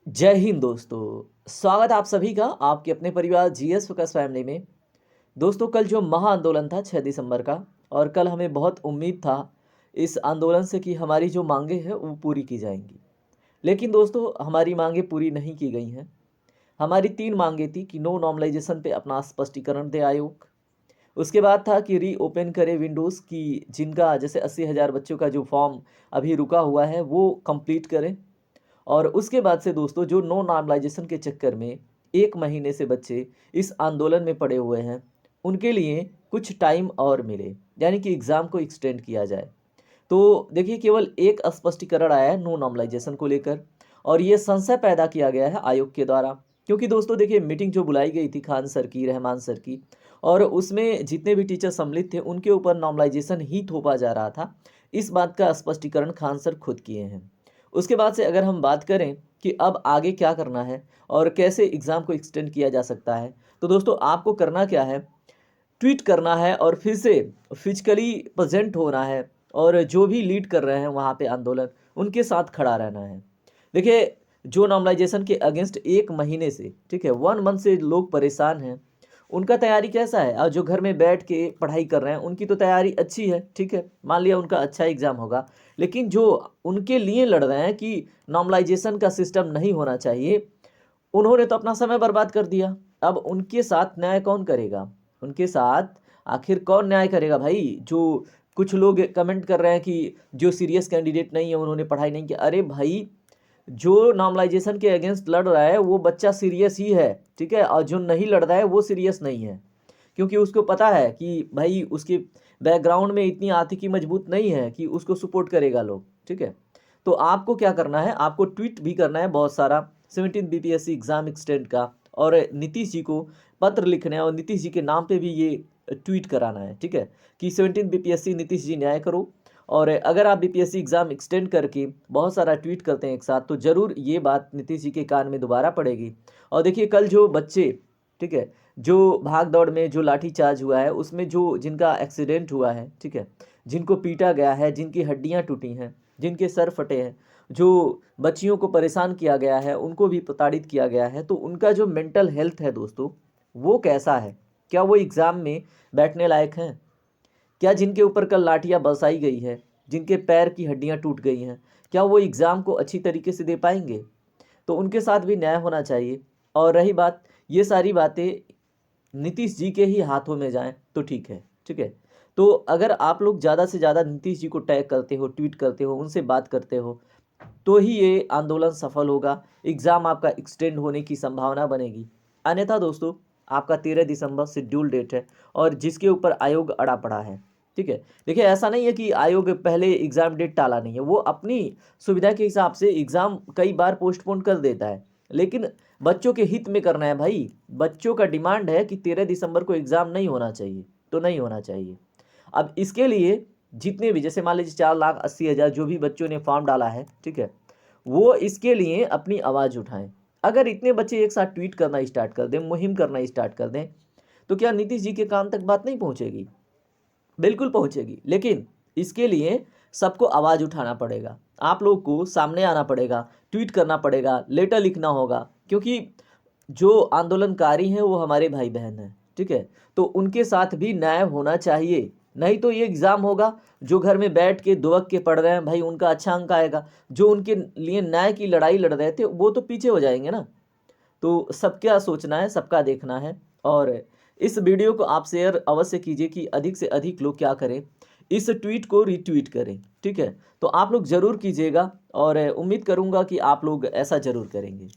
जय हिंद दोस्तों। स्वागत आप सभी का आपके अपने परिवार जीएस फोकस फैमिली में। दोस्तों, कल जो महा आंदोलन था 6 दिसंबर का, और कल हमें बहुत उम्मीद था इस आंदोलन से कि हमारी जो मांगे हैं वो पूरी की जाएंगी। लेकिन दोस्तों, हमारी मांगे पूरी नहीं की गई हैं। हमारी 3 मांगे थी कि नो नॉर्मलाइजेशन पे अपना स्पष्टीकरण दे आयोग। उसके बाद था कि रीओपन करे विंडोज़ की जिनका जैसे 80,000 बच्चों का जो फॉर्म अभी रुका हुआ है वो कंप्लीट करें। और उसके बाद से दोस्तों, जो नो नॉर्मलाइजेशन के चक्कर में 1 महीने से बच्चे इस आंदोलन में पड़े हुए हैं, उनके लिए कुछ टाइम और मिले, यानी कि एग्ज़ाम को एक्सटेंड किया जाए। तो देखिए, केवल एक स्पष्टीकरण आया है नो नॉर्मलाइजेशन को लेकर, और ये संशय पैदा किया गया है आयोग के द्वारा। क्योंकि दोस्तों देखिए, मीटिंग जो बुलाई गई थी खान सर की, रहमान सर की, और उसमें जितने भी टीचर सम्मिलित थे उनके ऊपर नॉर्मलाइजेशन ही थोपा जा रहा था। इस बात का स्पष्टीकरण खान सर खुद किए हैं। उसके बाद से अगर हम बात करें कि अब आगे क्या करना है और कैसे एग्ज़ाम को एक्सटेंड किया जा सकता है, तो दोस्तों आपको करना क्या है, ट्वीट करना है और फिर से फिजिकली प्रेजेंट होना है, और जो भी लीड कर रहे हैं वहाँ पे आंदोलन, उनके साथ खड़ा रहना है। देखिए, जो नॉर्मलाइजेशन के अगेंस्ट 1 महीने से, ठीक है, 1 मंथ से लोग परेशान हैं, उनका तैयारी कैसा है? और जो घर में बैठ के पढ़ाई कर रहे हैं उनकी तो तैयारी अच्छी है, ठीक है, मान लिया उनका अच्छा एग्ज़ाम होगा। लेकिन जो उनके लिए लड़ रहे हैं कि नॉर्मलाइजेशन का सिस्टम नहीं होना चाहिए, उन्होंने तो अपना समय बर्बाद कर दिया। अब उनके साथ न्याय कौन करेगा? उनके साथ आखिर कौन न्याय करेगा भाई? जो कुछ लोग कमेंट कर रहे हैं कि जो सीरियस कैंडिडेट नहीं है उन्होंने पढ़ाई नहीं किया। अरे भाई, जो नॉर्मलाइजेशन के अगेंस्ट लड़ रहा है वो बच्चा सीरियस ही है, ठीक है, और जो नहीं लड़ रहा है वो सीरियस नहीं है। क्योंकि उसको पता है कि भाई उसके बैकग्राउंड में इतनी आर्थिकी मजबूत नहीं है कि उसको सपोर्ट करेगा लोग, ठीक है। तो आपको क्या करना है, आपको ट्वीट भी करना है बहुत सारा 17 बीपीएससी एग्जाम एक्सटेंड का, और नीतीश जी को पत्र लिखना है और नीतीश जी के नाम पे भी ये ट्वीट कराना है, ठीक है, कि 17 बीपीएससी नीतीश जी न्याय करो। और अगर आप बीपीएससी एग्ज़ाम एक्सटेंड करके बहुत सारा ट्वीट करते हैं एक साथ, तो ज़रूर ये बात नीतीश जी के कान में दोबारा पड़ेगी। और देखिए, कल जो बच्चे, ठीक है, जो भाग दौड़ में जो लाठीचार्ज हुआ है उसमें जो जिनका एक्सीडेंट हुआ है, ठीक है, जिनको पीटा गया है, जिनकी हड्डियां टूटी हैं, जिनके सर फटे हैं, जो बच्चियों को परेशान किया गया है, उनको भी प्रताड़ित किया गया है, तो उनका जो मेंटल हेल्थ है दोस्तों, वो कैसा है? क्या वो एग्ज़ाम में बैठने लायक हैं? क्या जिनके ऊपर कल लाठियाँ बरसाई गई है, जिनके पैर की हड्डियाँ टूट गई हैं, क्या वो एग्ज़ाम को अच्छी तरीके से दे पाएंगे? तो उनके साथ भी न्याय होना चाहिए। और रही बात, ये सारी बातें नीतीश जी के ही हाथों में जाएं तो ठीक है, ठीक है। तो अगर आप लोग ज़्यादा से ज़्यादा नीतीश जी को टैग करते हो, ट्वीट करते हो, उनसे बात करते हो, तो ही ये आंदोलन सफल होगा, एग्ज़ाम आपका एक्सटेंड होने की संभावना बनेगी। अन्यथा दोस्तों, आपका 13 दिसंबर शेड्यूल डेट है और जिसके ऊपर आयोग अड़ा पड़ा है, ठीक है। देखिए, ऐसा नहीं है कि आयोग पहले एग्ज़ाम डेट टाला नहीं है, वो अपनी सुविधा के हिसाब से एग्ज़ाम कई बार पोस्टपोन कर देता है, लेकिन बच्चों के हित में करना है भाई। बच्चों का डिमांड है कि 13 दिसंबर को एग्ज़ाम नहीं होना चाहिए, तो नहीं होना चाहिए। अब इसके लिए जितने भी, जैसे मान लीजिए 4,80,000 जो भी बच्चों ने फॉर्म डाला है, ठीक है, वो इसके लिए अपनी आवाज़ उठाएं। अगर इतने बच्चे एक साथ ट्वीट करना स्टार्ट कर दें, मुहिम करना स्टार्ट कर दें, तो क्या नीतीश जी के कान तक बात नहीं पहुंचेगी? बिल्कुल पहुंचेगी। लेकिन इसके लिए सबको आवाज़ उठाना पड़ेगा, आप लोग को सामने आना पड़ेगा, ट्वीट करना पड़ेगा, लेटर लिखना होगा, क्योंकि जो आंदोलनकारी हैं वो हमारे भाई बहन हैं, ठीक है। तो उनके साथ भी न्याय होना चाहिए। नहीं तो ये एग्ज़ाम होगा, जो घर में बैठ के दुबक के पढ़ रहे हैं भाई उनका अच्छा अंक आएगा, जो उनके लिए न्याय की लड़ाई लड़ रहे थे वो तो पीछे हो जाएंगे ना। तो सबका सोचना है, सबका देखना है। और इस वीडियो को आप शेयर अवश्य कीजिए कि अधिक से अधिक लोग क्या करें, इस ट्वीट को रीट्वीट करें, ठीक है। तो आप लोग ज़रूर कीजिएगा और उम्मीद करूँगा कि आप लोग ऐसा ज़रूर करेंगे।